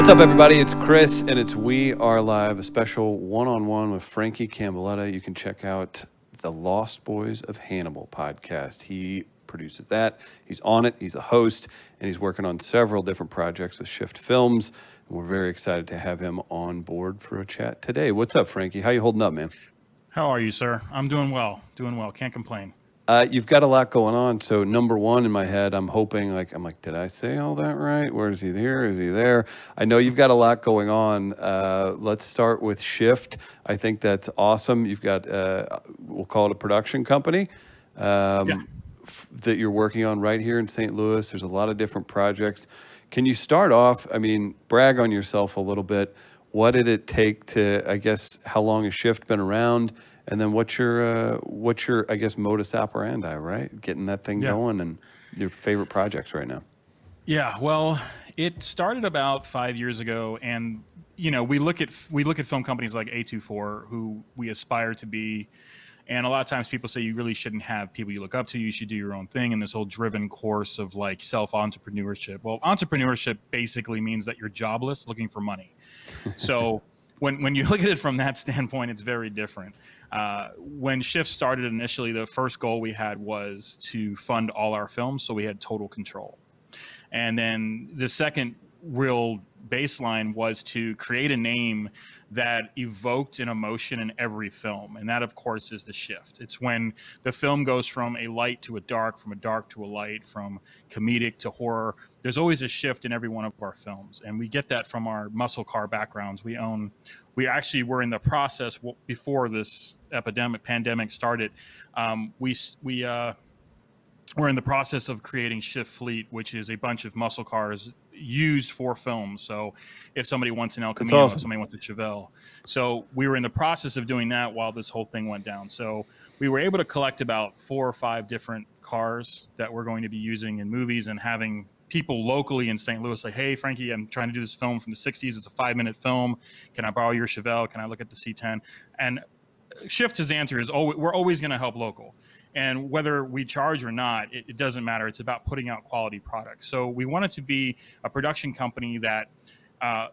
What's up, everybody? It's Chris, and it's We Are Live, a special one-on-one with Frankie Camboletta. You can check out the Lost Boys of Hannibal podcast. He produces that. He's on it. He's a host, and he's working on several different projects with Shift Films. And we're very excited to have him on board for a chat today. What's up, Frankie? How you holding up, man? How are you, sir? I'm doing well. Doing well. Can't complain. You've got a lot going on. So number one in my head, I'm hoping, did I say all that right? Where is he here? Is he there? I know you've got a lot going on. Let's start with Shift. I think that's awesome. You've got, we'll call it a production company that you're working on right here in St. Louis. There's a lot of different projects. Can you start off, brag on yourself a little bit. What did it take to, how long has Shift been around? And then what's your modus operandi, right? Getting that thing going, and your favorite projects right now. Yeah, well, it started about 5 years ago, and we look at film companies like A24, who we aspire to be. And a lot of times people say you really shouldn't have people you look up to. You should do your own thing, and this whole driven course of like self-entrepreneurship. Well, entrepreneurship basically means that you're jobless looking for money. So when you look at it from that standpoint, it's very different. When Shift started initially, the first goal we had was to fund all our films, so we had total control. And then the second real baseline was to create a name that evoked an emotion in every film. And that, of course, is the shift. It's when the film goes from a light to a dark, from a dark to a light, from comedic to horror. There's always a shift in every one of our films. And we get that from our muscle car backgrounds. We actually were in the process before this pandemic started. We're in the process of creating Shift Fleet, which is a bunch of muscle cars used for film. So if somebody wants an El Camino, awesome. If somebody wants a Chevelle. So we were in the process of doing that while this whole thing went down. So we were able to collect about 4 or 5 different cars that we're going to be using in movies, and having people locally in St. Louis like, hey, Frankie, I'm trying to do this film from the 60s. It's a 5-minute film. Can I borrow your Chevelle? Can I look at the C10? And Shift's answer is, we're always going to help local. And whether we charge or not, it doesn't matter. It's about putting out quality products. So we wanted to be a production company that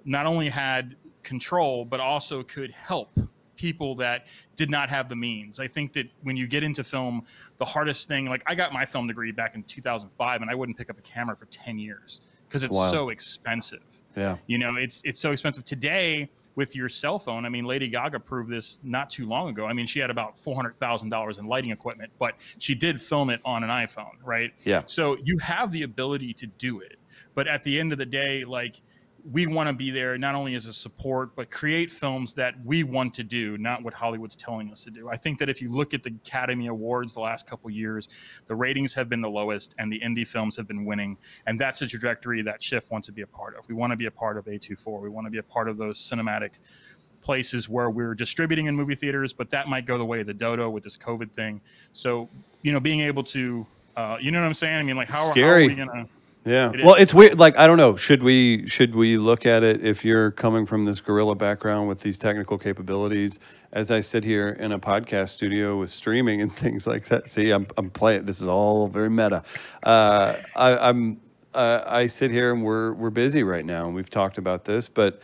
not only had control, but also could help people that did not have the means. I think that when you get into film, the hardest thing, like I got my film degree back in 2005, and I wouldn't pick up a camera for 10 years because it's so expensive. Yeah. It's so expensive. Today, with your cell phone, Lady Gaga proved this not too long ago. She had about $400,000 in lighting equipment, but she did film it on an iPhone, right? Yeah. So you have the ability to do it. But at the end of the day, we want to be there not only as a support, but create films that we want to do, not what Hollywood's telling us to do. I think that if you look at the Academy Awards the last couple of years, the ratings have been the lowest and the indie films have been winning. And that's a trajectory that Shift wants to be a part of. We want to be a part of A24. We want to be a part of those cinematic places where we're distributing in movie theaters, but that might go the way of the dodo with this COVID thing. So, being able to, you know what I'm saying? How are we going to... Yeah. Well, it's weird. I don't know. Should we look at it, if you're coming from this guerrilla background with these technical capabilities, as I sit here in a podcast studio with streaming and things like that? See, I'm playing. This is all very meta. I sit here and we're busy right now, and we've talked about this, but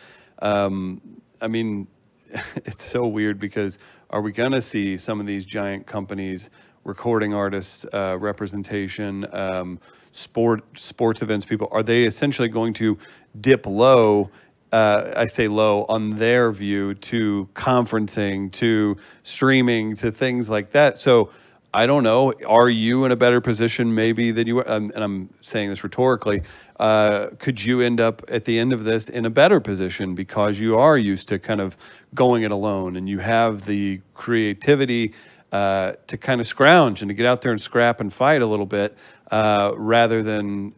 it's so weird because are we going to see some of these giant companies, recording artists, representation, sports events people, are they essentially going to dip low, I say low, on their view to conferencing, to streaming, to things like that? So I don't know, are you in a better position maybe than you, and I'm saying this rhetorically, could you end up at the end of this in a better position because you are used to kind of going it alone, and you have the creativity to kind of scrounge and to get out there and scrap and fight a little bit, rather than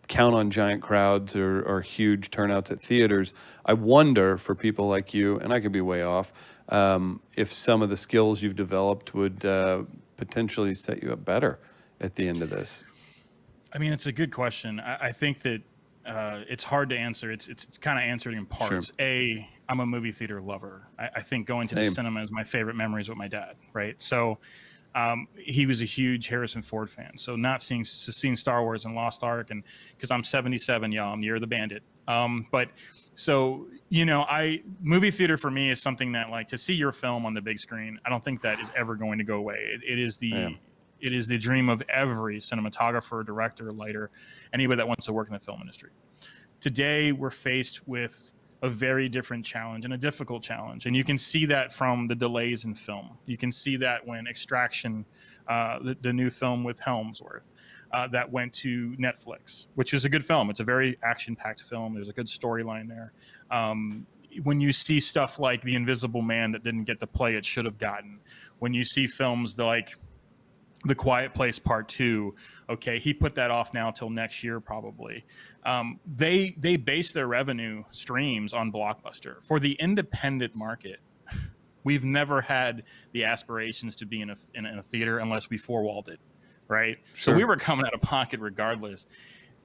count on giant crowds or huge turnouts at theaters? I wonder, for people like you, and I could be way off, if some of the skills you've developed would potentially set you up better at the end of this. It's a good question. I think that it's hard to answer. It's kind of answered in parts. Sure. I'm a movie theater lover. I think going to the cinema is my favorite memories with my dad, right? So he was a huge Harrison Ford fan. So not seeing Star Wars and Lost Ark, and because I'm 77, y'all, I'm Year of the Bandit. But so, you know, movie theater for me is something that, like, to see your film on the big screen, I don't think that is ever going to go away. It is the dream of every cinematographer, director, lighter, anybody that wants to work in the film industry. Today, we're faced with a very different challenge and a difficult challenge. And you can see that from the delays in film. You can see that when Extraction, the new film with Helmsworth, that went to Netflix, which is a good film. It's a very action-packed film. There's a good storyline there. When you see stuff like The Invisible Man that didn't get the play it should have gotten, when you see films like The Quiet Place Part 2, okay, he put that off now till next year probably. They base their revenue streams on Blockbuster. For the independent market, we've never had the aspirations to be in a theater unless we four-walled it, right? Sure. So we were coming out of pocket regardless.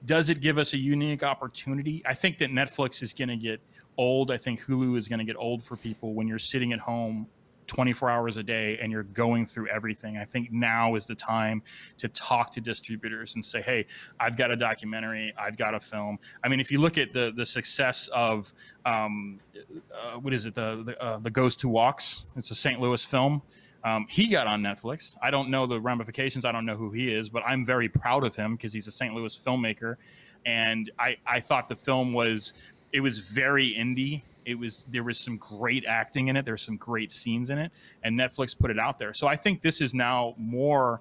Does it give us a unique opportunity? I think that Netflix is going to get old. I think Hulu is going to get old for people when you're sitting at home 24 hours a day and you're going through everything. I think now is the time to talk to distributors and say, hey, I've got a documentary, I've got a film. I mean, if you look at the success of what is it, the Ghost Who Walks, it's a St. Louis film. He got on Netflix. I don't know the ramifications, I don't know who he is, but I'm very proud of him because he's a St. Louis filmmaker. And I thought the film was very indie. There was some great acting in it. There's some great scenes in it, and Netflix put it out there. So I think this is now more,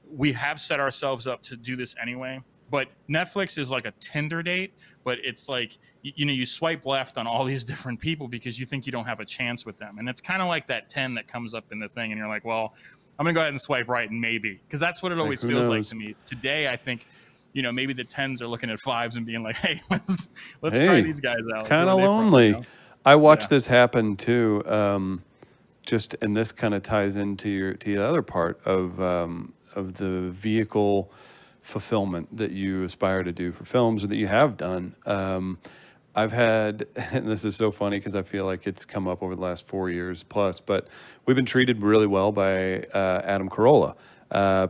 we have set ourselves up to do this anyway, but Netflix is like a Tinder date, but it's like, you know, you swipe left on all these different people because you think you don't have a chance with them. And it's kind of like that 10 that comes up in the thing and you're like, well, I'm gonna go ahead and swipe right and maybe, because that's what it always feels like to me. Today, I think, you know, maybe the 10s are looking at 5s and being like, hey, let's try these guys out. Kind of lonely. You know? I watched this happen too. Just, and this kind of ties into the other part of the vehicle fulfillment that you aspire to do for films, or that you have done. I've had, and this is so funny because I feel like it's come up over the last 4 years plus, but we've been treated really well by Adam Carolla.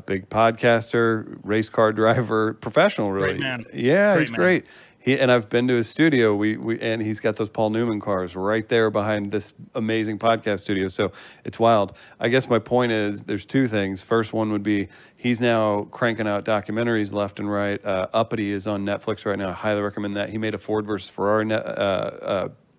Big podcaster, race car driver, professional, really. Great man. Yeah, he's great. And I've been to his studio. And he's got those Paul Newman cars right there behind this amazing podcast studio. So it's wild. I guess my point is there's two things. First one would be he's now cranking out documentaries left and right. Uppity is on Netflix right now. I highly recommend that. He made a Ford versus Ferrari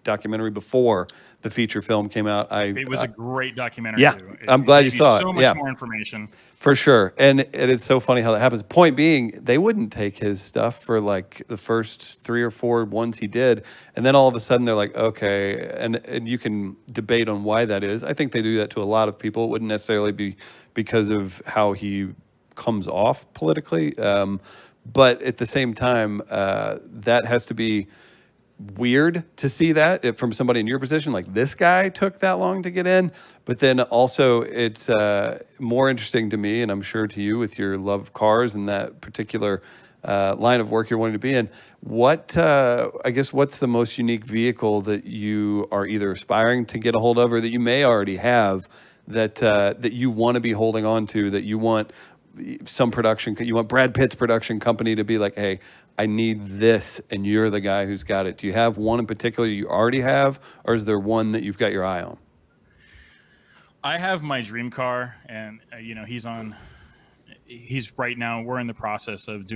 documentary before the feature film came out. It was a great documentary. Yeah, too. I'm glad you saw it. So much more information. For sure. And it's so funny how that happens. Point being, they wouldn't take his stuff for like the first 3 or 4 ones he did. And then all of a sudden they're like, okay. And you can debate on why that is. I think they do that to a lot of people. It wouldn't necessarily be because of how he comes off politically. But at the same time, that has to be weird to see that from somebody in your position, like this guy took that long to get in. But then also it's more interesting to me, and I'm sure to you with your love of cars and that particular line of work you're wanting to be in. I guess what's the most unique vehicle that you are either aspiring to get a hold of, or that you may already have, that you want to be holding on to, that you want you want Brad Pitt's production company to be like, hey, I need this, and you're the guy who's got it. Do you have one in particular you already have, or is there one that you've got your eye on? I have my dream car, and you know, he's right now, we're in the process of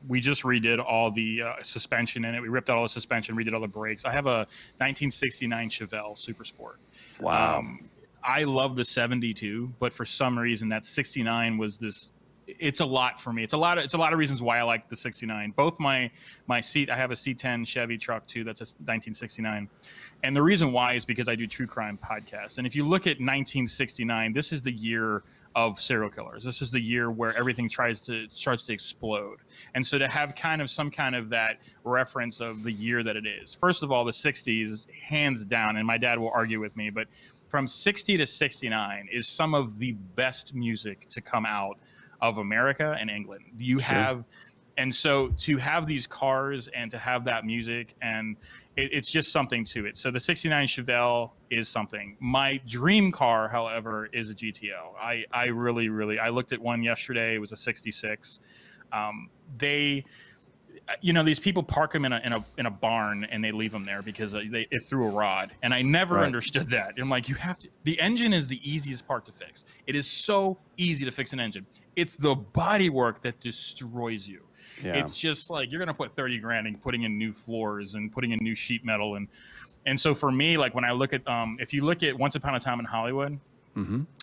we just redid all the suspension in it. We ripped out all the suspension, redid all the brakes. I have a 1969 Chevelle Super Sport. Wow. I love the 72, but for some reason that 69 was this. It's a lot for me. It's a lot of reasons why I like the 69. Both my seat, I have a C10 Chevy truck too. That's a 1969, and the reason why is because I do true crime podcasts. And if you look at 1969, this is the year of serial killers. This is the year where everything starts to explode. And so to have some kind of that reference of the year that it is. First of all, the 60s, hands down, and my dad will argue with me, but from 60 to 69 is some of the best music to come out of America and England. And so to have these cars and to have that music, and it's just something to it. So the 69 Chevelle is something. My dream car, however, is a GTO. I really, I looked at one yesterday. It was a 66. these people park them in a barn and they leave them there because it threw a rod. And I never understood that. I'm like, the engine is the easiest part to fix. It is so easy to fix an engine. It's the body work that destroys you. Yeah. It's just like, you're going to put 30 grand in putting in new floors and putting in new sheet metal. And so for me, like when I look at, if you look at Once Upon a Time in Hollywood,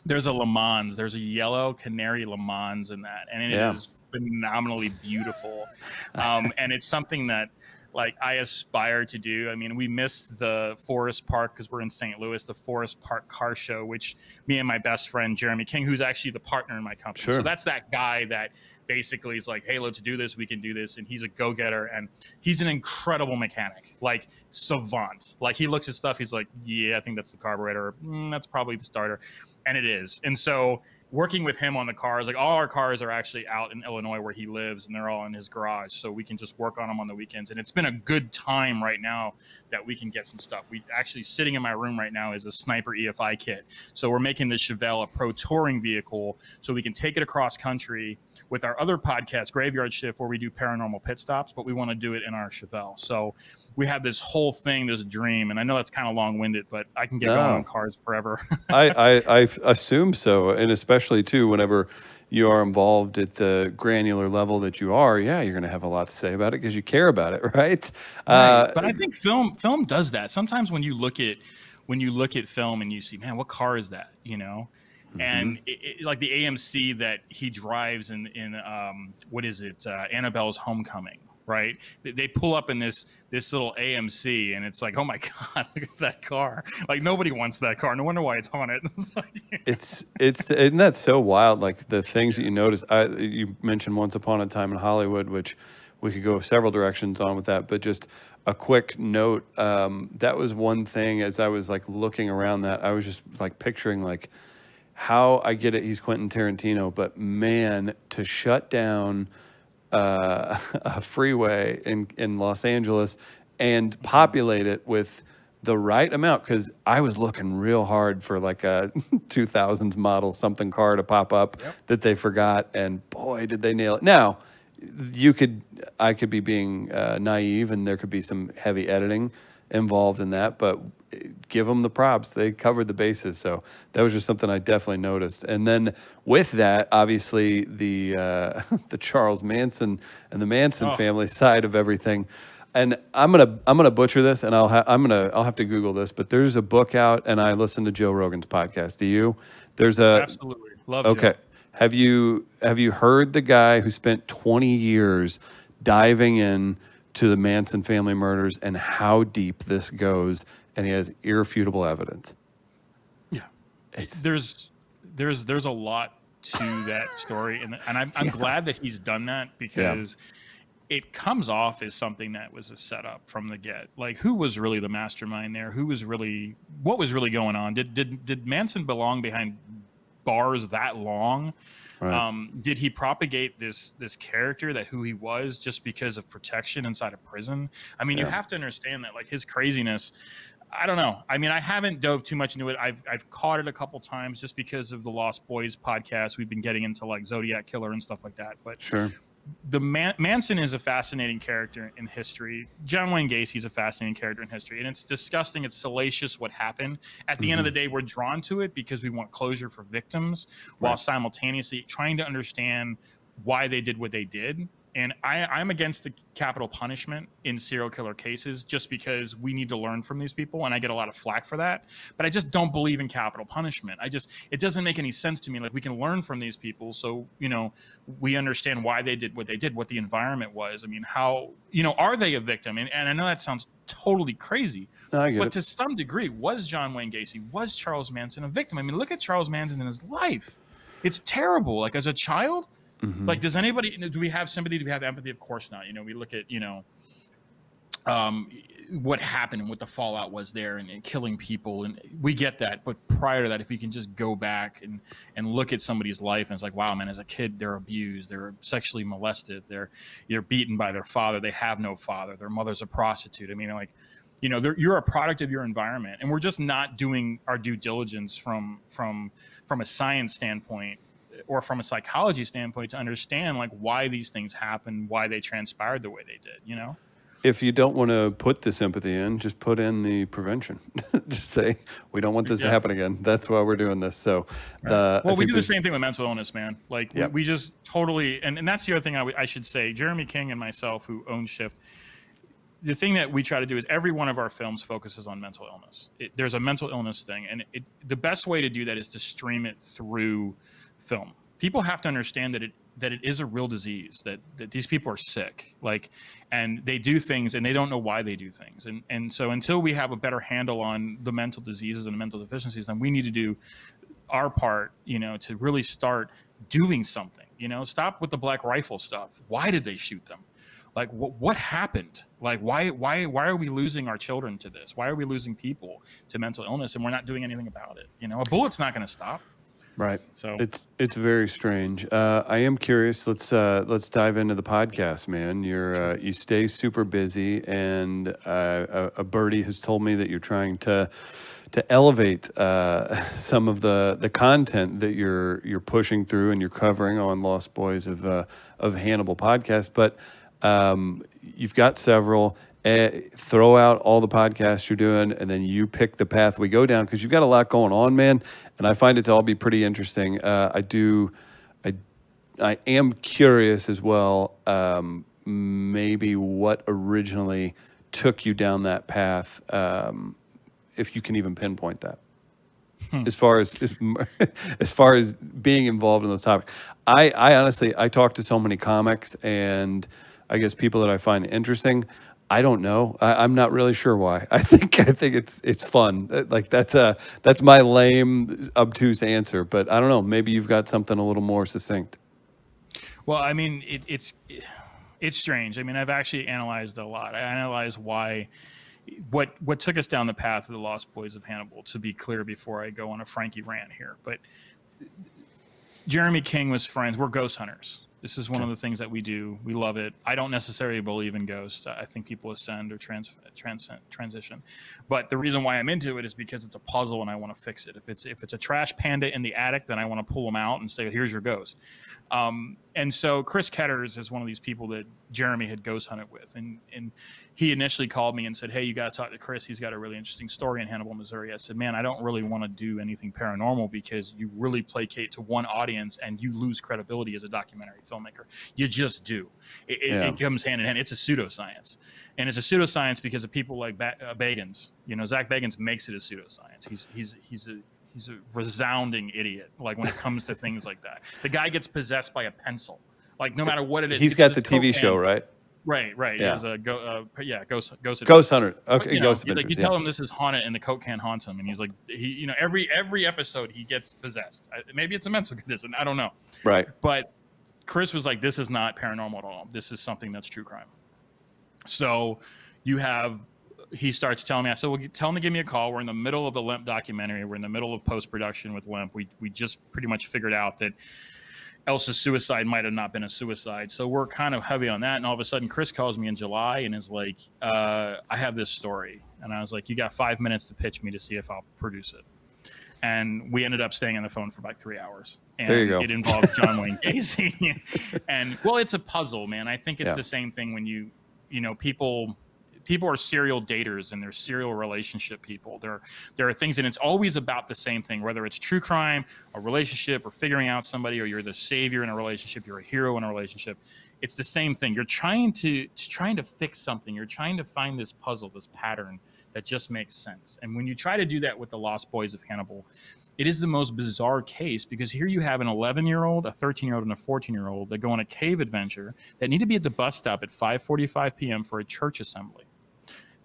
there's a Le Mans, there's a yellow Canary Le Mans in that. And it is phenomenally beautiful. And it's something that like I aspire to do. I mean, we missed the Forest Park because we're in St. Louis, the Forest Park car show, which me and my best friend Jeremy King, who's actually the partner in my company. Sure. So that's that guy that basically is like, hey, let's do this, we can do this. And he's a go-getter, and he's an incredible mechanic, like savant. Like he looks at stuff, he's like, yeah, I think that's the carburetor, that's probably the starter. And it is. And so working with him on the cars, like all our cars are actually out in Illinois where he lives, and they're all in his garage, so we can just work on them on the weekends. And it's been a good time right now that we can get some stuff. We actually, sitting in my room right now is a Sniper EFI kit. So we're making the Chevelle a pro touring vehicle so we can take it across country with our other podcast, Graveyard Shift, where we do paranormal pit stops, but we want to do it in our Chevelle. So we have this whole thing, this dream, and I know that's kind of long-winded, but I can get going on cars forever. I assume so, and especially too whenever you are involved at the granular level that you are, you're going to have a lot to say about it because you care about it, right? But I think film does that. Sometimes when you look at film and you see, man, what car is that? You know. And like the AMC that he drives in what is it? Annabelle's Homecoming, right? They pull up in this little AMC, and it's like, oh my God, look at that car! Like nobody wants that car. No wonder why it's haunted. It's isn't that so wild? Like the things that you notice. You mentioned Once Upon a Time in Hollywood, which we could go several directions on with that, but just a quick note. That was one thing as I was like looking around that, I was just like picturing like, how I get it, he's Quentin Tarantino, but man, to shut down a freeway in Los Angeles and populate it with the right amount, because I was looking real hard for like a 2000s model something car to pop up that they forgot, and boy, did they nail it. Now, I could be being naive, and there could be some heavy editing involved in that, but give them the props. They covered the bases. So that was just something I definitely noticed. And then with that, obviously the Charles Manson and the Manson family side of everything. And I'm gonna butcher this, and I'll have to Google this, but there's a book out, and I listen to Joe Rogan's podcast. Do you? Absolutely love. Okay. Joe. Have you heard the guy who spent 20 years diving in to the Manson family murders and how deep this goes, and he has irrefutable evidence? Yeah, there's a lot to that story, and I'm glad that he's done that, because it comes off as something that was a setup from the get. Like, who was really the mastermind there? What was really going on? Did Manson belong behind bars that long? Right. Did he propagate this character, that who he was, just because of protection inside a prison? I mean, you have to understand that, like, his craziness, I don't know. I mean, I haven't dove too much into it. I've caught it a couple times just because of the Lost Boys podcast. We've been getting into like Zodiac Killer and stuff like that. But sure, the Manson is a fascinating character in history. John Wayne Gacy is a fascinating character in history, and it's disgusting. It's salacious what happened. At the end of the day, we're drawn to it because we want closure for victims, while simultaneously trying to understand why they did what they did. And I'm against the capital punishment in serial killer cases, just because we need to learn from these people, and I get a lot of flack for that. But I just don't believe in capital punishment. It doesn't make any sense to me. Like, we can learn from these people, so we understand why they did, what the environment was. I mean, how are they a victim? And I know that sounds totally crazy, but to some degree, was John Wayne Gacy, was Charles Manson a victim? I mean, look at Charles Manson in his life. It's terrible. Like, as a child. Like, do we have sympathy? Do we have empathy? Of course not. We look at, what happened and what the fallout was there, and killing people. And we get that. But prior to that, if we can just go back and look at somebody's life, and it's like, wow, man, as a kid, they're abused, they're sexually molested, they're beaten by their father, they have no father, their mother's a prostitute. I mean, like, you're a product of your environment, and we're just not doing our due diligence from a science standpoint. or from a psychology standpoint to understand like why these things happen, why they transpired the way they did, you know? If you don't want to put the sympathy in, just put in the prevention. Just say, we don't want this to happen again. That's why we're doing this. So, well, we do the same thing with mental illness, man. Like we just totally, and that's the other thing I should say. Jeremy King and myself, who own Shift, the thing that we try to do is every one of our films focuses on mental illness. There's a mental illness thing, and the best way to do that is to stream it through film. People have to understand that it is a real disease, that these people are sick, like, and they do things and they don't know why they do things. And so until we have a better handle on the mental diseases and the mental deficiencies, then we need to do our part, you know, to really start doing something, you know, stop with the Black Rifle stuff. Why did they shoot them? Like, what happened? Like, why are we losing our children to this? Why are we losing people to mental illness and we're not doing anything about it? You know, a bullet's not going to stop. Right. So it's very strange. I am curious. Let's dive into the podcast, man. You stay super busy, and a birdie has told me that you're trying to elevate some of the content that you're pushing through and you're covering on Lost Boys of Hannibal podcast. But you've got several. Throw out all the podcasts you're doing, and then you pick the path we go down, because you've got a lot going on, man. And I find it to all be pretty interesting. I am curious as well, maybe what originally took you down that path, if you can even pinpoint that. As far as being involved in those topics, I honestly, I talk to so many comics and I guess people that I find interesting. I don't know. I'm not really sure why. I think it's fun. Like that's my lame, obtuse answer. But I don't know. Maybe you've got something a little more succinct. Well, I mean, it's strange. I mean, I've actually analyzed a lot. I analyzed what took us down the path of the Lost Boys of Hannibal. To be clear, before I go on a Frankie rant here, but Jeremy King was friends. We're ghost hunters. This is one of the things that we do. We love it. I don't necessarily believe in ghosts. I think people ascend or transition. But the reason why I'm into it is because it's a puzzle and I want to fix it. If it's a trash panda in the attic, then I want to pull them out and say, here's your ghost. And so Chris Ketters is one of these people that Jeremy had ghost hunted with. And he initially called me and said, hey, you got to talk to Chris. He's got a really interesting story in Hannibal, Missouri. I said, man, I don't really want to do anything paranormal because you really placate to one audience and you lose credibility as a documentary filmmaker. You just do. It comes hand in hand. It's a pseudoscience. And it's a pseudoscience because of people like Bagans. You know, Zach Bagans makes it a pseudoscience. He's a resounding idiot, like when it comes to things like that. The guy gets possessed by a pencil. Like, no matter what it is. He's got the TV show, right? Right. Yeah. He has a Ghost Hunter. Okay, you Ghost know, Adventures. you tell him this is haunted, and the coke can haunt him, and he's like, every episode he gets possessed. Maybe it's a mental condition. I don't know. Right. But Chris was like, this is not paranormal at all. This is something that's true crime. So he starts telling me, I said, well, tell him to give me a call. We're in the middle of the Lemp documentary. We're in the middle of post-production with Lemp. We just pretty much figured out that Elsa's suicide might have not been a suicide. So we're kind of heavy on that. And all of a sudden, Chris calls me in July and is like, I have this story. And I was like, you got 5 minutes to pitch me to see if I'll produce it. And we ended up staying on the phone for like 3 hours. And there you go. It involved John Wayne Gacy. And, well, it's a puzzle, man. I think it's the same thing when you know, people are serial daters and they're serial relationship people. There are things, and it's always about the same thing, whether it's true crime, a relationship, or figuring out somebody, or you're the savior in a relationship, you're a hero in a relationship. It's the same thing. You're trying to fix something. You're trying to find this puzzle, this pattern that just makes sense. And when you try to do that with the Lost Boys of Hannibal, it is the most bizarre case, because here you have an 11-year-old, a 13-year-old, and a 14-year-old that go on a cave adventure that need to be at the bus stop at 5:45 p.m. for a church assembly.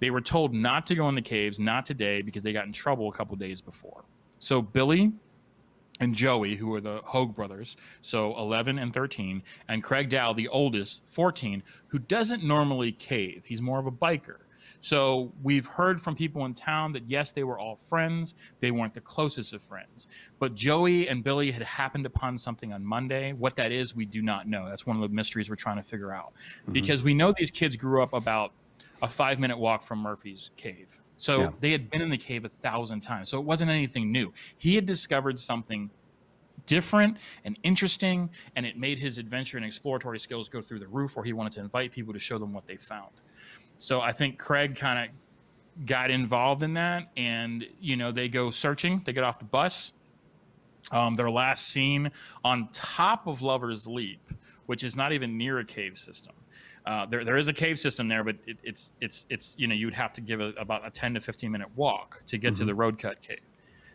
They were told not to go in the caves, not today, because they got in trouble a couple days before. So Billy and Joey, who are the Hogue brothers, so 11 and 13, and Craig Dow, the oldest, 14, who doesn't normally cave. He's more of a biker. So we've heard from people in town that, yes, they were all friends. They weren't the closest of friends. But Joey and Billy had happened upon something on Monday. What that is, we do not know. That's one of the mysteries we're trying to figure out. Mm-hmm. Because we know these kids grew up about a 5-minute walk from Murphy's cave. So they had been in the cave 1,000 times. So it wasn't anything new. He had discovered something different and interesting, and it made his adventure and exploratory skills go through the roof, where he wanted to invite people to show them what they found. So I think Craig kind of got involved in that, and they go searching. They get off the bus. Their last seen on top of Lover's Leap, which is not even near a cave system. There is a cave system there, but it's you'd have to give about a 10 to 15 minute walk to get to the Road Cut Cave.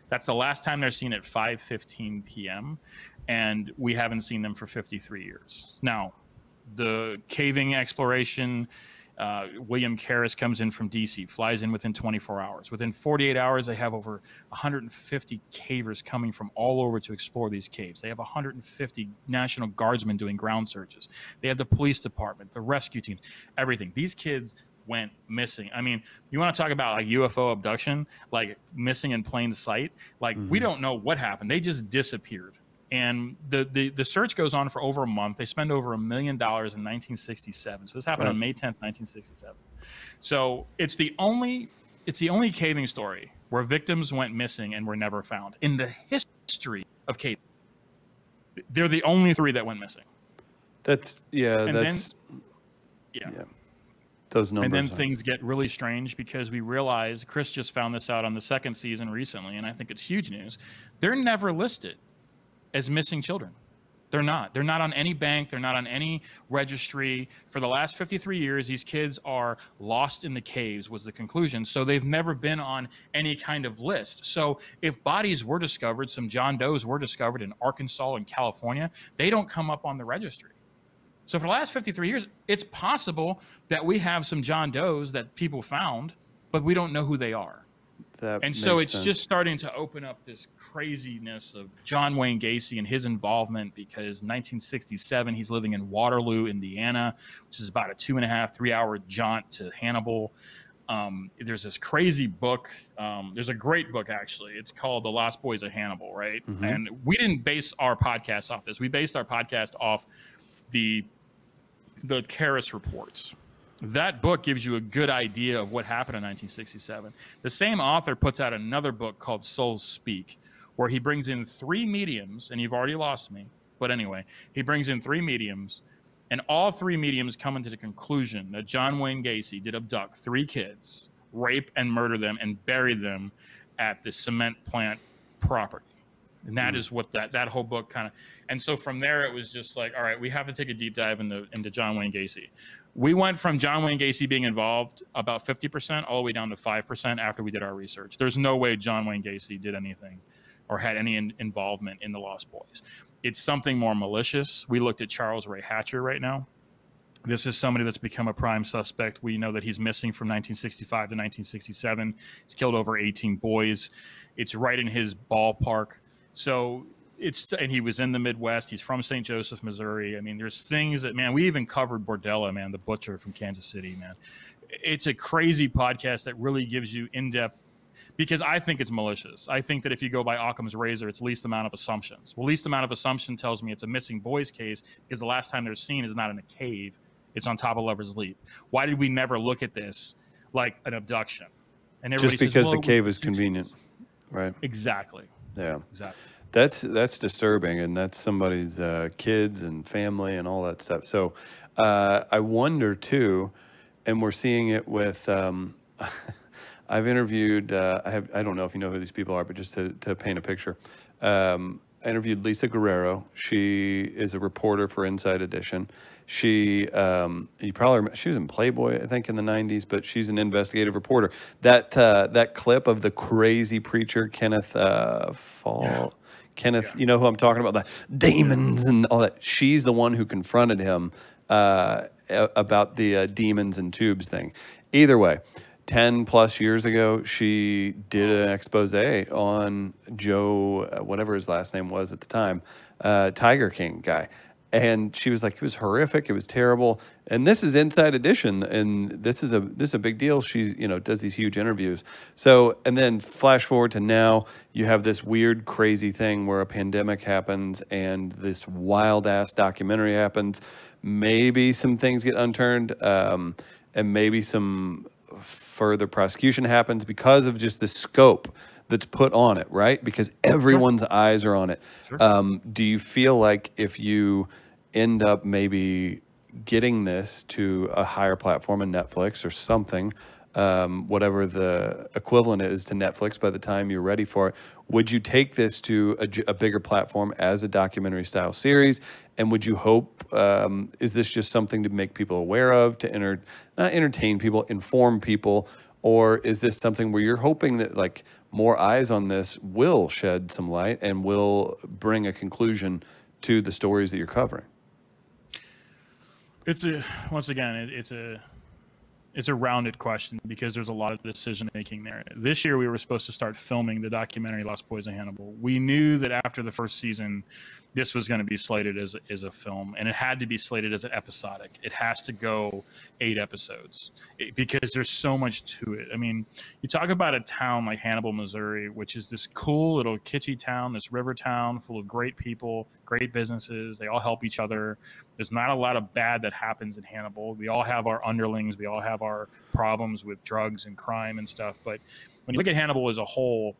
That's the last time they're seen at 5:15 p.m. and we haven't seen them for 53 years. Now, the caving exploration, William Karras comes in from DC, flies in within 24 hours. Within 48 hours, they have over 150 cavers coming from all over to explore these caves. They have 150 National Guardsmen doing ground searches. They have the police department, the rescue teams, everything. These kids went missing. I mean, you want to talk about like UFO abduction, like missing in plain sight? Like we don't know what happened. They just disappeared. And the search goes on for over a month. They spend over $1 million in 1967. So this happened on May 10th, 1967. So it's the only caving story where victims went missing and were never found in the history of caving. They're the only 3 that went missing. Those numbers. And then things get really strange because we realize, Chris just found this out on the 2nd season recently, and I think it's huge news. They're never listed as missing children. They're not. They're not on any bank. They're not on any registry. For the last 53 years, these kids are lost in the caves, was the conclusion. So they've never been on any kind of list. So if bodies were discovered, some John Does were discovered in Arkansas and California, they don't come up on the registry. So for the last 53 years, it's possible that we have some John Does that people found, but we don't know who they are. And so it's just starting to open up this craziness of John Wayne Gacy and his involvement, because 1967, he's living in Waterloo, Indiana, which is about a 2.5-3 hour jaunt to Hannibal. There's this crazy book. There's a great book, actually. It's called The Lost Boys of Hannibal, right? And we didn't base our podcast off this. We based our podcast off the Karras reports. That book gives you a good idea of what happened in 1967. The same author puts out another book called Souls Speak, where he brings in 3 mediums, and you've already lost me. But anyway, he brings in 3 mediums, and all 3 mediums come into the conclusion that John Wayne Gacy did abduct 3 kids, rape and murder them, and bury them at the cement plant property. And that is what that whole book kind of... And so from there, it was just like, all right, we have to take a deep dive into John Wayne Gacy. We went from John Wayne Gacy being involved about 50% all the way down to 5% after we did our research. There's no way John Wayne Gacy did anything or had any involvement in the Lost Boys. It's something more malicious. We looked at Charles Ray Hatcher right now. This is somebody that's become a prime suspect. We know that he's missing from 1965 to 1967. He's killed over 18 boys. It's right in his ballpark. So and he was in the Midwest. He's from St. Joseph, Missouri. I mean, there's things that, man, we even covered Bordella, man, the butcher from Kansas City, man. It's a crazy podcast that really gives you in-depth, because I think it's malicious. I think that if you go by Occam's razor, it's least amount of assumptions. Well, least amount of assumption tells me it's a missing boys case, because the last time they're seen is not in a cave. It's on top of Lover's Leap. Why did we never look at this like an abduction? And everybody just because says, the cave is convenient, right? Exactly. Yeah. Exactly. That's disturbing, and that's somebody's kids and family and all that stuff. So I wonder too, and we're seeing it with. I've interviewed. I don't know if you know who these people are, but just to paint a picture, I interviewed Lisa Guerrero. She is a reporter for Inside Edition. She she was in Playboy, I think, in the 90s, but she's an investigative reporter. That clip of the crazy preacher Kenneth Fall. Yeah. Kenneth, you know who I'm talking about, the demons and all that. She's the one who confronted him about the demons and tubes thing. Either way, 10 plus years ago, she did an expose on Joe, whatever his last name was at the time, Tiger King guy. And she was like, it was horrific. It was terrible. And this is Inside Edition, and this is a big deal. She, does these huge interviews. So, and then flash forward to now, you have this weird, crazy thing where a pandemic happens, and this wild ass documentary happens. Maybe some things get unturned, and maybe some further prosecution happens because of just the scope that's put on it, right? Because everyone's eyes are on it. Sure. Do you feel like if you end up maybe getting this to a higher platform in Netflix or something, whatever the equivalent is to Netflix by the time you're ready for it, would you take this to a bigger platform as a documentary style series? And would you hope, is this just something to make people aware of, to not entertain people, inform people? Or is this something where you're hoping that like more eyes on this will shed some light and will bring a conclusion to the stories that you're covering? Once again, it's a rounded question because there's a lot of decision making there. This year, we were supposed to start filming the documentary Lost Boys of Hannibal. We knew that after the first season, this was going to be slated as a film, and it had to be slated as an episodic. It has to go 8 episodes because there's so much to it. I mean, you talk about a town like Hannibal, Missouri, which is this cool little kitschy town, this river town full of great people, great businesses. They all help each other. There's not a lot of bad that happens in Hannibal. We all have our underlings. We all have our problems with drugs and crime and stuff. But when you look at Hannibal as a whole,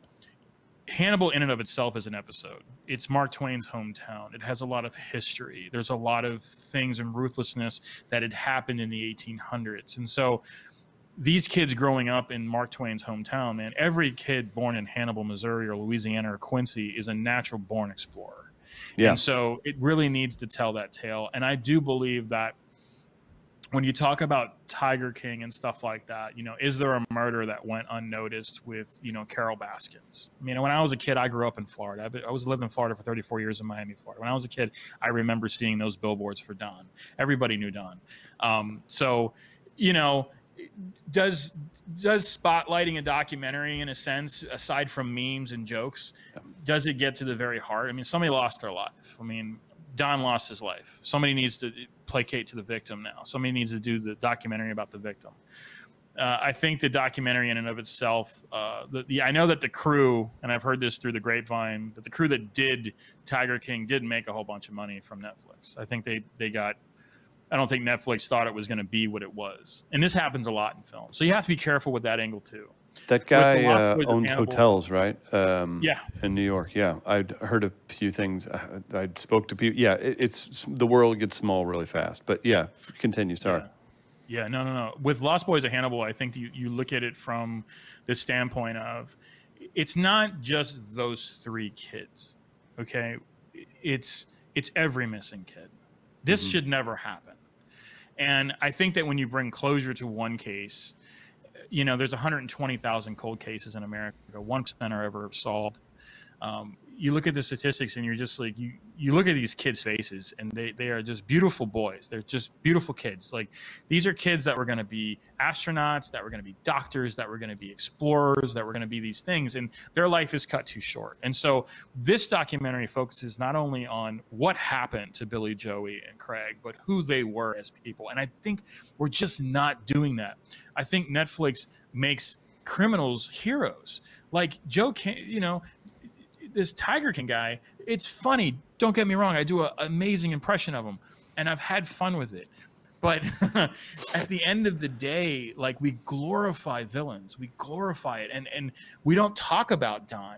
Hannibal in and of itself is an episode. It's Mark Twain's hometown. It has a lot of history. There's a lot of things and ruthlessness that had happened in the 1800s. And so these kids growing up in Mark Twain's hometown, man, every kid born in Hannibal, Missouri or Louisiana or Quincy is a natural born explorer. Yeah. And so it really needs to tell that tale. And I do believe that when you talk about Tiger King and stuff like that, is there a murder that went unnoticed with, Carol Baskins? I mean, when I was a kid, I grew up in Florida. I lived in Florida for 34 years in Miami, Florida. When I was a kid, I remember seeing those billboards for Don. Everybody knew Don. Does spotlighting a documentary, in a sense, aside from memes and jokes, does it get to the very heart? I mean, somebody lost their life. I mean, Don lost his life. Somebody needs to placate to the victim now. Somebody needs to do the documentary about the victim. I think the documentary in and of itself, I know that the crew, and I've heard this through the grapevine, that the crew that did Tiger King did make a whole bunch of money from Netflix. I think they got, I don't think Netflix thought it was going to be what it was. And this happens a lot in film. So you have to be careful with that angle too. That guy owns hotels, right? Yeah. In New York. Yeah. I'd heard a few things. I spoke to people. Yeah. It's the world gets small really fast. But yeah, continue. Sorry. Yeah. No. With Lost Boys of Hannibal, I think you look at it from the standpoint of it's not just those 3 kids. Okay. It's every missing kid. This should never happen. And I think that when you bring closure to one case, there's 120,000 cold cases in America. 1% are ever solved. You look at the statistics and you're just like, you look at these kids' faces and they are just beautiful boys. They're just beautiful kids. Like, these are kids that were going to be astronauts, that were going to be doctors, that were going to be explorers, that were going to be these things. And their life is cut too short. And so this documentary focuses not only on what happened to Billy, Joey, and Craig, but who they were as people. And I think we're just not doing that. I think Netflix makes criminals heroes. Like Joe, this Tiger King guy, it's funny. Don't get me wrong. I do an amazing impression of him, and I've had fun with it. But at the end of the day, like, we glorify villains. We glorify it. And we don't talk about Don.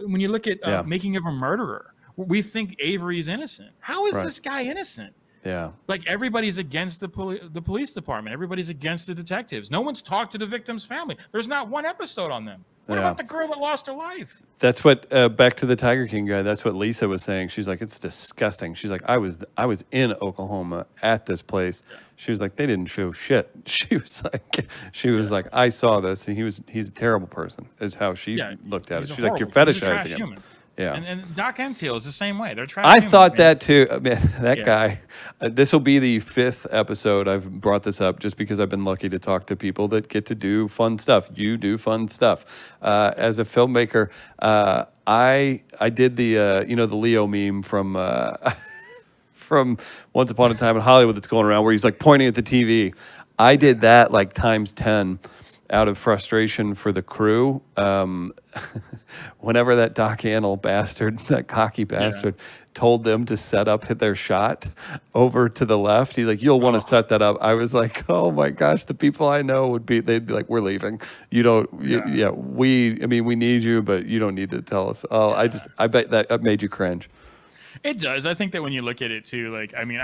When you look at Making of a Murderer, we think Avery's innocent. How is this guy innocent? Yeah. Like, everybody's against the police department. Everybody's against the detectives. No one's talked to the victim's family. There's not one episode on them. What about the girl that lost her life? That's what, back to the Tiger King guy, that's what Lisa was saying. She's like, it's disgusting. She's like, I was in Oklahoma at this place. She was like, they didn't show shit. She was like, I saw this, and he's a terrible person, is how she looked at it. She's like, you're fetishizing him. Human. Yeah. And Doc Antill is the same way. They're trash. I thought that too. Man, that guy. This will be the 5th episode I've brought this up, just because I've been lucky to talk to people that get to do fun stuff. You do fun stuff. As a filmmaker, I did the the Leo meme from Once Upon a Time in Hollywood that's going around, where he's like pointing at the TV. I did that like times 10. out of frustration for the crew, whenever that Doc Antle bastard, that cocky bastard, told them to set up their shot over to the left, he's like, "You'll want to set that up." I was like, "Oh my gosh, the people I know they'd be like, we're leaving. You don't, I mean, we need you, but you don't need to tell us." Oh, I bet that made you cringe. It does. I think that when you look at it too, like, I mean,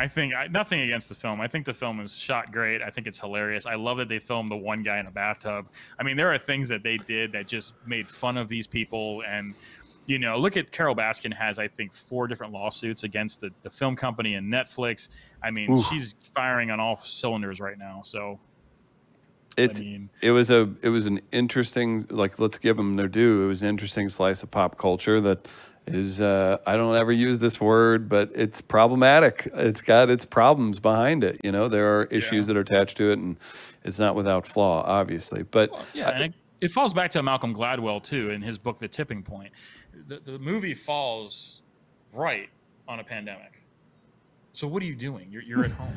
nothing against the film. I think the film is shot great. I think it's hilarious. I love that they filmed the one guy in a bathtub. I mean, there are things that they did that just made fun of these people. And, you know, look at Carol Baskin has, I think, 4 different lawsuits against the film company and Netflix. I mean, she's firing on all cylinders right now. So it was an interesting, like, let's give them their due. It was an interesting slice of pop culture that is, I don't ever use this word, but it's problematic. It's got its problems behind it. You know, there are issues that are attached to it, and it's not without flaw, obviously. But and it falls back to Malcolm Gladwell too in his book, The Tipping Point. The movie falls right on a pandemic. So what are you doing? You're at home.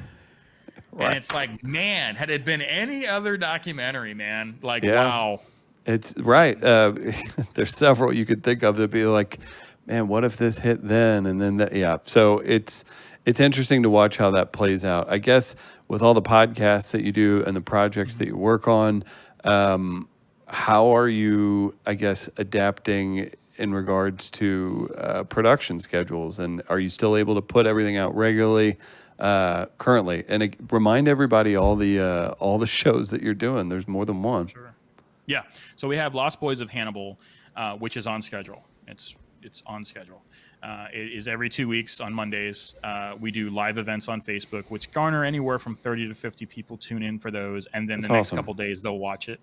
Right. And it's like, man, had it been any other documentary, man, like, wow. It's right. There's several you could think of that'd be like, man, what if this hit then? And then that, So it's interesting to watch how that plays out. I guess with all the podcasts that you do and the projects that you work on, how are you, I guess, adapting in regards to production schedules? And are you still able to put everything out regularly currently? And remind everybody all the shows that you're doing. There's more than one. Sure. Yeah. So we have Lost Boys of Hannibal, which is on schedule. It's on schedule. It is every 2 weeks on Mondays. We do live events on Facebook, which garner anywhere from 30 to 50 people tune in for those. And then the next couple days, they'll watch it.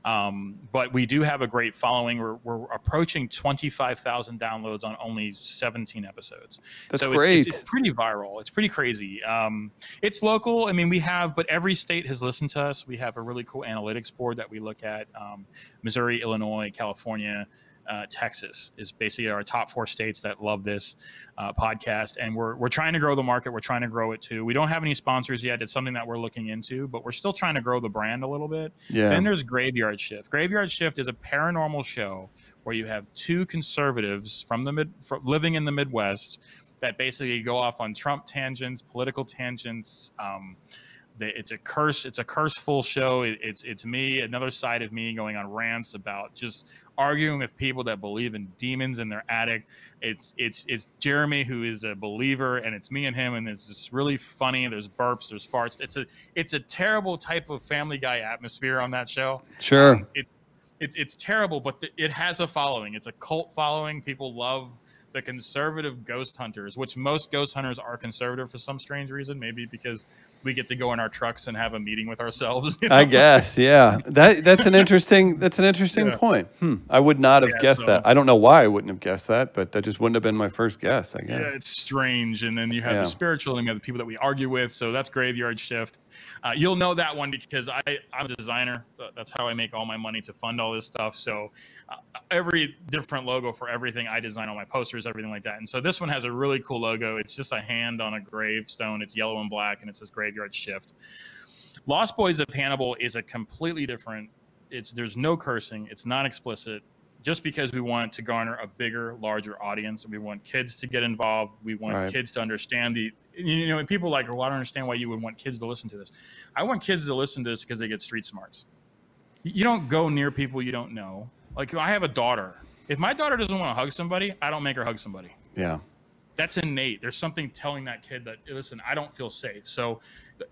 But we do have a great following. We're approaching 25,000 downloads on only 17 episodes. That's great. It's pretty viral. It's pretty crazy. It's local. I mean, but every state has listened to us. We have a really cool analytics board that we look at. Missouri, Illinois, California, Texas is basically our top 4 states that love this podcast, and we're trying to grow the market. We're trying to grow it too. We don't have any sponsors yet. It's something that we're looking into, but we're still trying to grow the brand a little bit. Yeah. Then there's Graveyard Shift. Graveyard Shift is a paranormal show where you have 2 conservatives from living in the Midwest that basically go off on Trump tangents, political tangents. It's a curseful show. It's me, another side of me, going on rants about just arguing with people that believe in demons in their attic. It's Jeremy, who is a believer, and it's me and him, and it's just really funny. There's burps, there's farts. It's a terrible type of Family Guy atmosphere on that show. Sure. It's terrible, but it has a following. It's a cult following. People love the conservative ghost hunters, which most ghost hunters are conservative for some strange reason, maybe because we get to go in our trucks and have a meeting with ourselves. You know? I guess, yeah. That's an interesting point. I would not have guessed that. I don't know why I wouldn't have guessed that, but that just wouldn't have been my first guess, I guess. Yeah, it's strange. And then you have the spiritual, and you have the people that we argue with. So that's Graveyard Shift. You'll know that one because I'm a designer. That's how I make all my money to fund all this stuff. So every different logo for everything I design, on my posters, everything like that. And so this one has a really cool logo. It's just a hand on a gravestone. It's yellow and black, and it says Graveyard Shift. Lost Boys of Hannibal is a completely different. There's no cursing. It's not explicit. Just because we want to garner a bigger, larger audience, we want kids to get involved. We want kids to understand and people are like, well, I don't understand why you would want kids to listen to this. I want kids to listen to this because they get street smarts. You don't go near people you don't know. Like, I have a daughter. If my daughter doesn't want to hug somebody, I don't make her hug somebody. Yeah. That's innate. There's something telling that kid that, listen, I don't feel safe. So,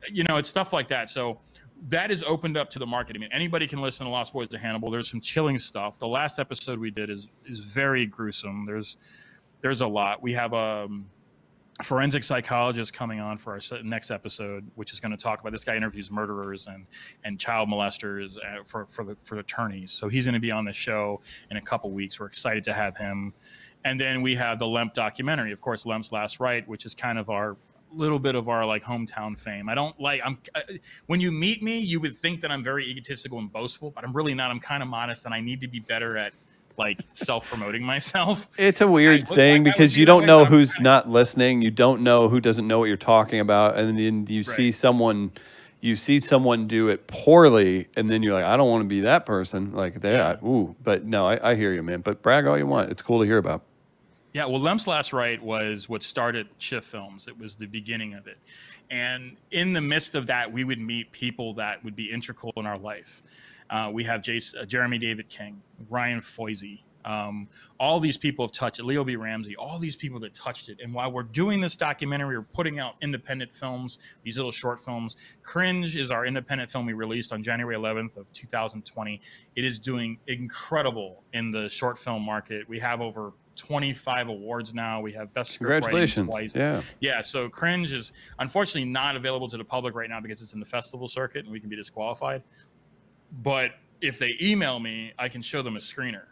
it's stuff like that. So that is opened up to the market. I mean, anybody can listen to Lost Boys of Hannibal. There's some chilling stuff. The last episode we did is very gruesome. There's a lot. We have a forensic psychologist coming on for our next episode, which is going to talk about, this guy interviews murderers and child molesters for attorneys. So he's going to be on the show in a couple weeks. We're excited to have him. And then we have the Lemp documentary, of course, Lemp's Last Rite, which is kind of our little bit of our like hometown fame. When you meet me, you would think that I'm very egotistical and boastful, but I'm really not. I'm kind of modest, and I need to be better at like self-promoting myself. It's a weird thing because you don't know who's not listening. You don't know who doesn't know what you're talking about. And then you see someone, you see someone do it poorly, and then you're like, I don't want to be that person. Like that. Ooh, but no, I hear you, man. But brag all you want. It's cool to hear about. Yeah, well, Lem's Last Ride was what started Shift Films. It was the beginning of it. And in the midst of that, we would meet people that would be integral in our life. We have Jeremy David King, Ryan Foisey. All these people have touched it. Leo B. Ramsey, all these people that touched it. And while we're doing this documentary, we're putting out independent films, these little short films. Cringe is our independent film we released on January 11th of 2020. It is doing incredible in the short film market. We have over 25 awards now. We have best script writing twice. Yeah. So Cringe is unfortunately not available to the public right now because it's in the festival circuit and we can be disqualified. But if they email me, I can show them a screener.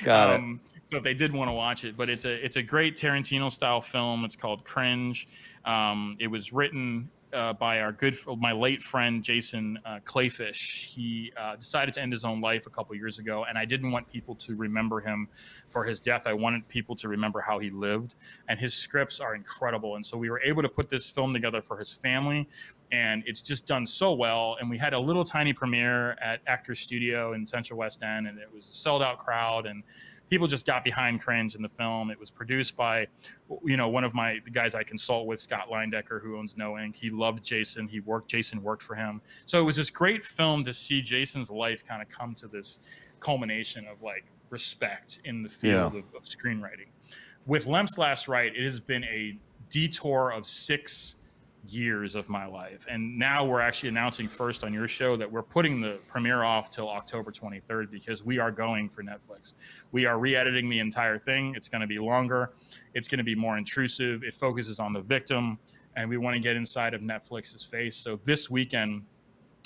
Got it. So if they did want to watch it, but it's a great Tarantino style film. It's called Cringe. It was written by my late friend Jason Clayfish. He decided to end his own life a couple years ago, and I didn't want people to remember him for his death. I wanted people to remember how he lived, and his scripts are incredible. And so we were able to put this film together for his family, and it's just done so well. And we had a little tiny premiere at Actors Studio in Central West End, and it was a sold-out crowd, and people just got behind Cringe in the film. It was produced by, one of the guys I consult with, Scott Leindecker, who owns No Ink. He loved Jason. Jason worked for him. So it was this great film to see Jason's life kind of come to this culmination of like respect in the field of screenwriting. With Lem's Last Ride, it has been a detour of 6 years of my life, and now we're actually announcing first on your show that we're putting the premiere off till October 23rd because we are going for Netflix. We are re-editing the entire thing. It's going to be longer. It's going to be more intrusive. It focuses on the victim, and we want to get inside of Netflix's face. So this weekend,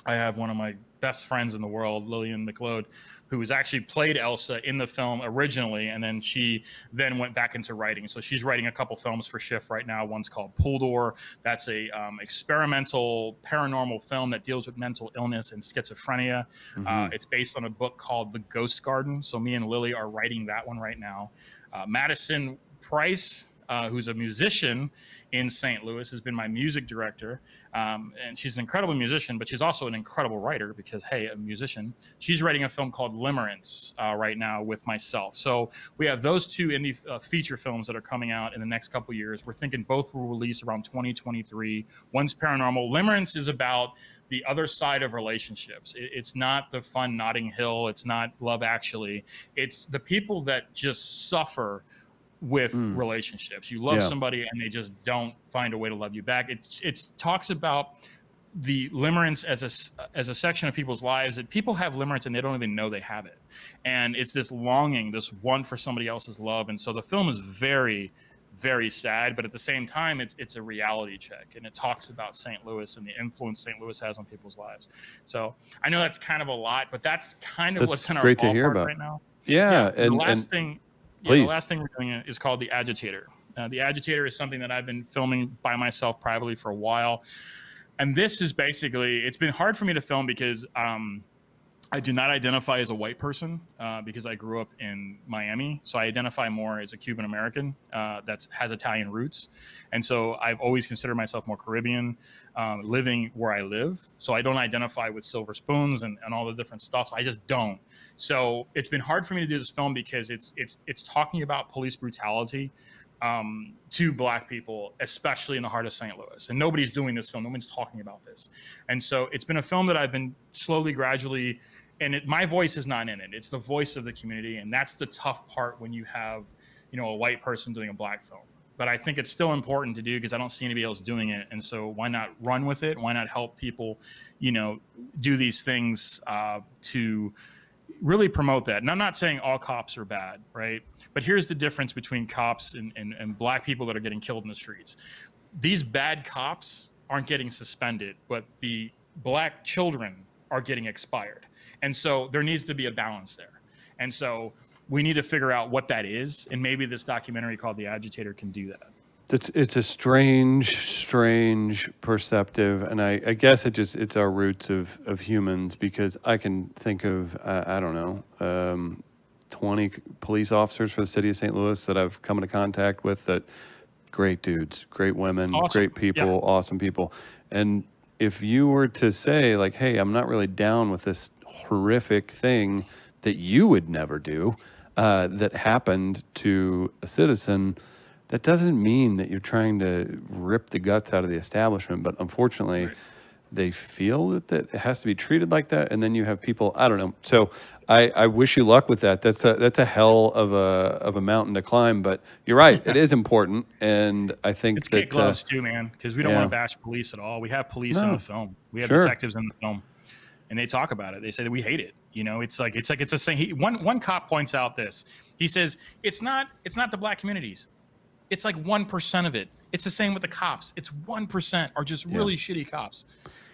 I have one of my best friends in the world, Lillian McLeod, who has actually played Elsa in the film originally, and then she went back into writing. So she's writing a couple films for Shift right now. One's called Pool Door. That's a experimental paranormal film that deals with mental illness and schizophrenia. It's based on a book called The Ghost Garden. So me and Lily are writing that one right now. Madison Price, who's a musician in St. Louis, has been my music director. And she's an incredible musician, but she's also an incredible writer because, hey, a musician. She's writing a film called Limerence right now with myself. So we have those two indie feature films that are coming out in the next couple of years. We're thinking both will release around 2023. One's paranormal. Limerence is about the other side of relationships. It's not the fun Notting Hill. It's not Love Actually. It's the people that just suffer with relationships. You love somebody and they just don't find a way to love you back. It talks about the limerence as a section of people's lives that people have limerence and they don't even know they have it. And it's this longing, this want for somebody else's love. And so the film is very, very sad, but at the same time, it's a reality check, and it talks about St. Louis and the influence St. Louis has on people's lives. So I know that's kind of a lot, but that's kind of what's in our ballpark right now. Yeah. And the last thing. Yeah, the last thing we're doing is called The Agitator. The Agitator is something that I've been filming by myself privately for a while. And this is basically, it's been hard for me to film because I do not identify as a white person because I grew up in Miami. So I identify more as a Cuban American that has Italian roots. And so I've always considered myself more Caribbean, living where I live. So I don't identify with silver spoons and all the different stuff. I just don't. So it's been hard for me to do this film because it's talking about police brutality to Black people, especially in the heart of St. Louis. And nobody's doing this film. No one's talking about this. And so it's been a film that I've been slowly, gradually, and my voice is not in it. It's the voice of the community. And that's the tough part when you have, a white person doing a Black film. But I think it's still important to do because I don't see anybody else doing it. And so why not run with it? Why not help people, do these things to really promote that? And I'm not saying all cops are bad, right? But here's the difference between cops and Black people that are getting killed in the streets. These bad cops aren't getting suspended, but the Black children are getting expired. And so there needs to be a balance there. And so we need to figure out what that is. And maybe this documentary called The Agitator can do that. It's a strange perceptive, and I guess it's our roots of humans, because I can think of I don't know 20 police officers for the city of St. Louis that I've come into contact with, that great dudes, great women, awesome. Great people, awesome people, and if you were to say like, hey, I'm not really down with this horrific thing that you would never do, that happened to a citizen, that doesn't mean that you're trying to rip the guts out of the establishment. But unfortunately, they feel that it has to be treated like that. And then you have people, I don't know. So I wish you luck with that. That's a hell of a mountain to climb, but you're right. It is important. And I think it's that kid gloves too, man, because we don't want to bash police at all. We have police in the film. We have detectives in the film, and they talk about it. They say that we hate it. You know, it's a saying. One cop points out this. He says it's not the black communities. It's like 1% of it. It's the same with the cops. It's 1% are just really shitty cops,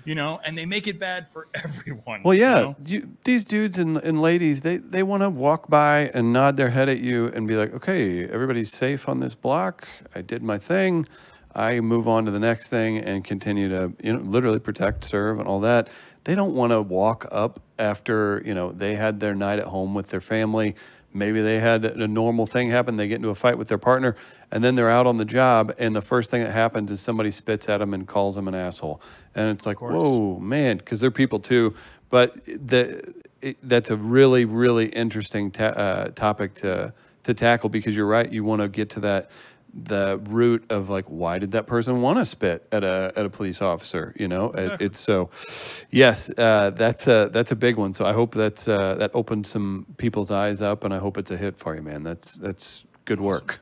you know, and they make it bad for everyone. Well, yeah, you know? These dudes and ladies, they want to walk by and nod their head at you and be like, okay, everybody's safe on this block. I did my thing. I move on to the next thing and continue to, you know, literally protect, serve, and all that. They don't want to walk up after, you know, they had their night at home with their family. Maybe they had a normal thing happen. They get into a fight with their partner, and then they're out on the job, and the first thing that happens is somebody spits at them and calls them an asshole. And it's like, whoa, man, because they're people too. But that's a really, really interesting topic to tackle, because you're right. You want to get to the root of like, why did that person want to spit at a police officer? You know, it's so, yes, that's a big one. So I hope that opens some people's eyes up, and I hope it's a hit for you, man. That's good work.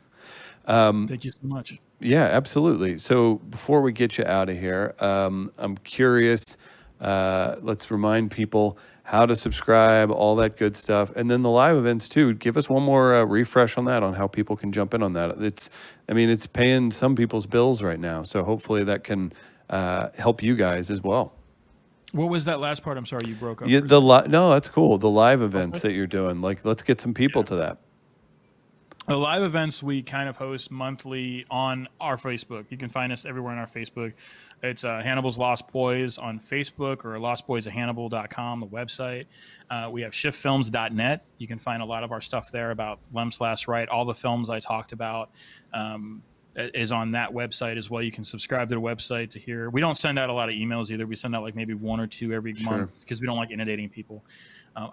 Thank you so much. Yeah, absolutely. So before we get you out of here, I'm curious, let's remind people how to subscribe, all that good stuff. And then the live events too. Give us one more refresh on that, on how people can jump in on that. It's paying some people's bills right now. So hopefully that can help you guys as well. What was that last part? I'm sorry, you broke up. Yeah, no, that's cool. The live events that you're doing, like, let's get some people to that. The live events we kind of host monthly on our Facebook. You can find us everywhere on our Facebook. It's Hannibal's Lost Boys on Facebook, or lostboysofhannibal.com, the website. We have shiftfilms.net. You can find a lot of our stuff there about Lem's Last Right. All the films I talked about is on that website as well. You can subscribe to the website to hear. We don't send out a lot of emails either. We send out like maybe 1 or 2 every month, because we don't like inundating people.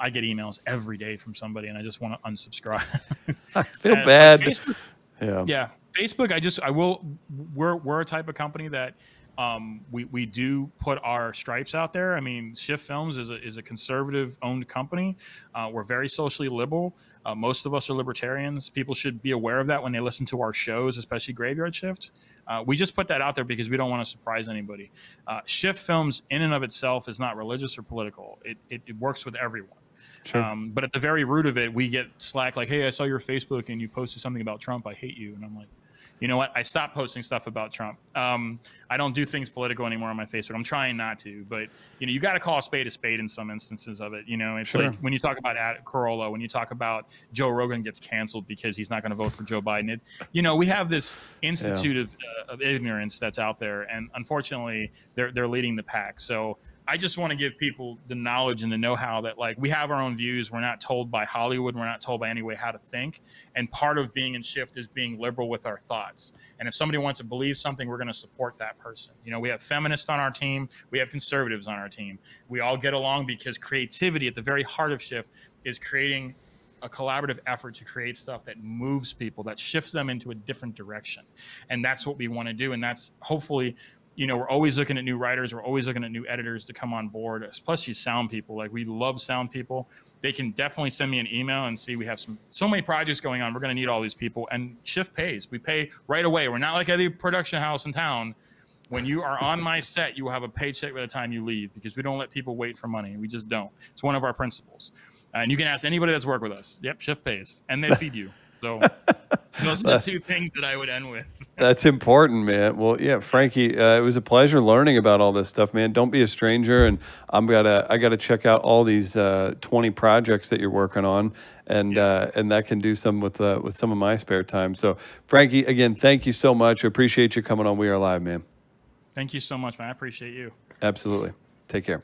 I get emails every day from somebody, and I just want to unsubscribe. I feel bad. Facebook, yeah. Facebook. We're a type of company that we do put our stripes out there. I mean, Shift Films is a conservative owned company. We're very socially liberal. Most of us are libertarians. People should be aware of that when they listen to our shows, especially Graveyard Shift. We just put that out there because we don't want to surprise anybody. Shift Films in and of itself is not religious or political. It works with everyone. Sure. But at the very root of it, we get slack like, hey, I saw your Facebook and you posted something about Trump. I hate you. And I'm like, you know what? I stopped posting stuff about Trump. I don't do things political anymore on my Facebook. I'm trying not to, but you know, you got to call a spade in some instances of it. You know, it's like when you talk about Corolla, when you talk about Joe Rogan gets canceled because he's not going to vote for Joe Biden. You know, we have this institute of ignorance that's out there, and unfortunately, they're leading the pack. So I just want to give people the knowledge and the know-how that, like, we have our own views. We're not told by Hollywood. We're not told by any way how to think. And part of being in Shift is being liberal with our thoughts. And if somebody wants to believe something, we're going to support that person. You know, we have feminists on our team. We have conservatives on our team. We all get along because creativity at the very heart of Shift is creating a collaborative effort to create stuff that moves people, that shifts them into a different direction. And that's what we want to do. And that's hopefully, you know, we're always looking at new writers. We're always looking at new editors to come on board. Plus, you sound people. Like, we love sound people. They can definitely send me an email and see we have so many projects going on. We're going to need all these people. And Shift pays. We pay right away. We're not like every production house in town. When you are on my set, you will have a paycheck by the time you leave, because we don't let people wait for money. We just don't. It's one of our principles. And you can ask anybody that's worked with us. Yep, Shift pays. And they feed you. So those are the 2 things that I would end with. That's important, man. Well, yeah, Frankie, it was a pleasure learning about all this stuff, man. Don't be a stranger, and I gotta check out all these 20 projects that you're working on, and that can do some with some of my spare time. So, Frankie, again, thank you so much. I appreciate you coming on We Are Live, man. Thank you so much, man. I appreciate you. Absolutely. Take care.